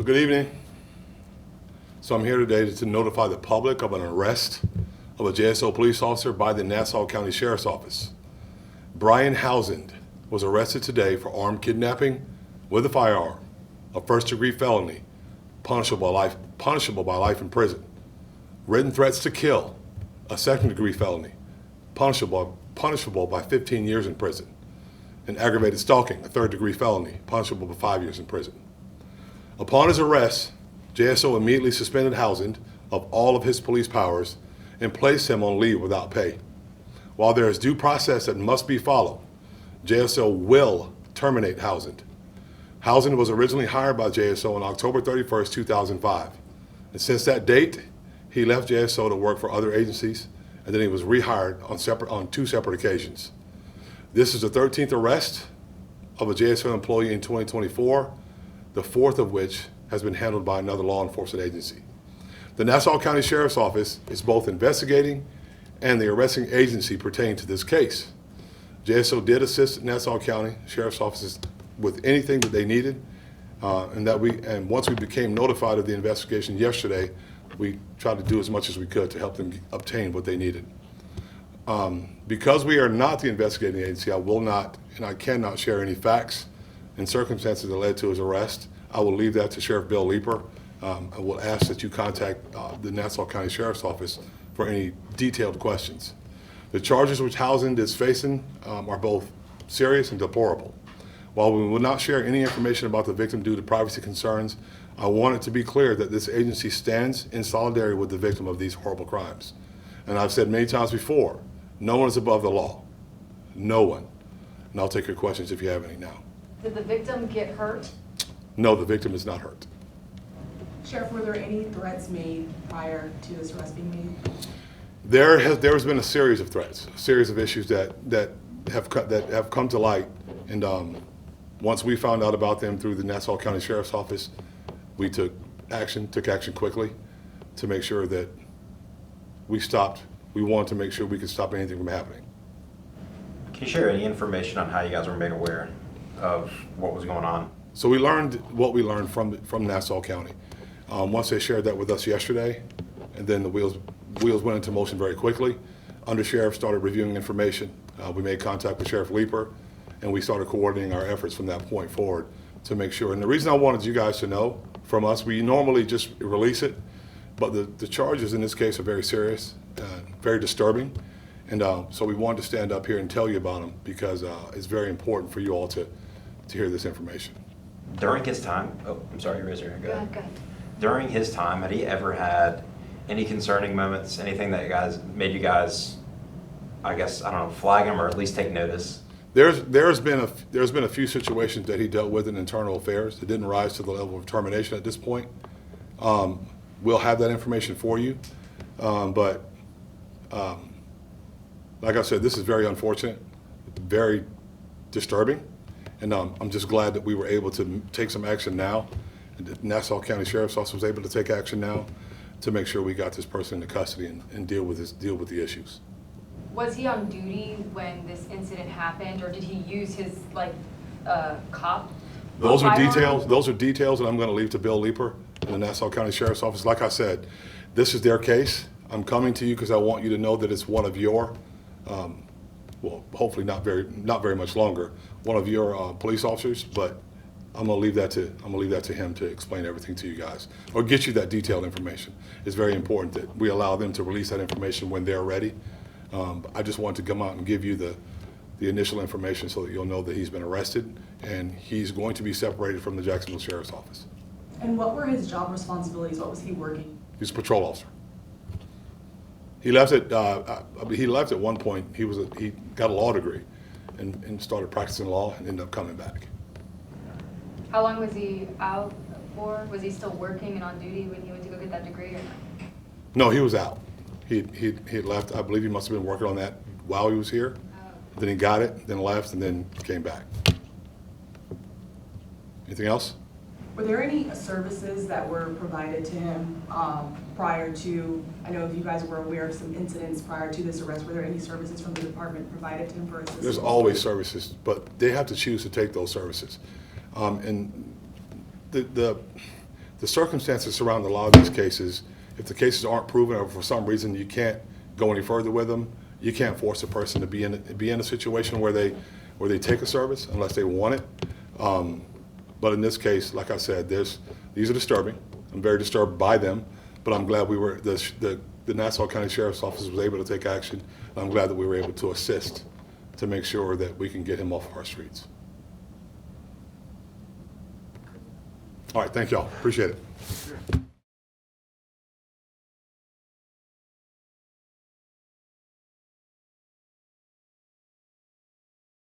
So good evening. So I'm here today to notify the public of an arrest of a JSO police officer by the Nassau County Sheriff's Office. Brian Housend was arrested today for armed kidnapping with a firearm, a first-degree felony, punishable by life in prison. Written threats to kill, a second-degree felony, punishable by 15 years in prison. And aggravated stalking, a third-degree felony, punishable by 5 years in prison. Upon his arrest, JSO immediately suspended Housend of all of his police powers and placed him on leave without pay. While there is due process that must be followed, JSO will terminate Housend. Housend was originally hired by JSO on October 31st, 2005. And since that date, he left JSO to work for other agencies, and then he was rehired on two separate occasions. This is the 13th arrest of a JSO employee in 2024, the fourth of which has been handled by another law enforcement agency. The Nassau County Sheriff's Office is both investigating and the arresting agency pertaining to this case. JSO did assist Nassau County Sheriff's Office with anything that they needed, and once we became notified of the investigation yesterday, we tried to do as much as we could to help them obtain what they needed. Because we are not the investigating agency, I will not and I cannot share any facts and circumstances that led to his arrest. I will leave that to Sheriff Bill Leeper. I will ask that you contact the Nassau County Sheriff's Office for any detailed questions. The charges which Housend is facing are both serious and deplorable. While we will not share any information about the victim due to privacy concerns, I want it to be clear that this agency stands in solidarity with the victim of these horrible crimes. And I've said many times before, no one is above the law. No one. And I'll take your questions if you have any now. Did the victim get hurt? No, the victim is not hurt. Sheriff, were there any threats made prior to this arrest being made? There has been a series of threats, a series of issues that have come to light, and once we found out about them through the Nassau County Sheriff's Office, we took action quickly to make sure that we wanted to make sure we could stop anything from happening. Can you share any information on how you guys were made aware of what was going on? So we learned what we learned from Nassau County. Once they shared that with us yesterday, and then the wheels went into motion very quickly. Undersheriff started reviewing information. We made contact with Sheriff Leeper, and we started coordinating our efforts from that point forward to make sure. And the reason I wanted you guys to know from us, we normally just release it, but the charges in this case are very serious, very disturbing. And so we wanted to stand up here and tell you about them because it's very important for you all to hear this information. During his time, oh, I'm sorry, you raised your hand. Go ahead. Go ahead. During his time, had he ever had any concerning moments, anything that made you guys, I guess, I don't know, flag him or at least take notice? There's been a few situations that he dealt with in internal affairs that didn't rise to the level of termination at this point. We'll have that information for you, but like I said, this is very unfortunate, very disturbing, and I'm just glad that we were able to take some action now. And the Nassau County Sheriff's Office was able to take action now to make sure we got this person into custody and deal with the issues. Was he on duty when this incident happened, or did he use his cop? Those are firearm? details. Those are details that I'm going to leave to Bill Leeper in the Nassau County Sheriff's Office. Like I said, this is their case. I'm coming to you because I want you to know that it's one of your, well, hopefully not very much longer, one of your police officers. But I'm going to leave that to him to explain everything to you guys or get you that detailed information. It's very important that we allow them to release that information when they're ready. I just wanted to come out and give you the initial information so that you'll know that he's been arrested and he's going to be separated from the Jacksonville Sheriff's Office. And what were his job responsibilities? What was he working? He's a patrol officer. He left at one point. He got a law degree and started practicing law and ended up coming back. How long was he out for? Was he still working and on duty when he went to go get that degree, or no? No, he was out. He left. I believe he must have been working on that while he was here. Then he got it, then left, and then came back. Anything else? Were there any services that were provided to him prior to, I know if you guys were aware of some incidents prior to this arrest, were there any services from the department provided to him for assistance? There's always services, but they have to choose to take those services. And the the circumstances surrounding a lot of these cases, if the cases aren't proven or for some reason you can't go any further with them, you can't force a person to be in a situation where they take a service unless they want it. But in this case, like I said, these are disturbing. I'm very disturbed by them, but I'm glad the Nassau County Sheriff's Office was able to take action. I'm glad that we were able to assist to make sure that we can get him off our streets. All right, thank y'all. Appreciate it.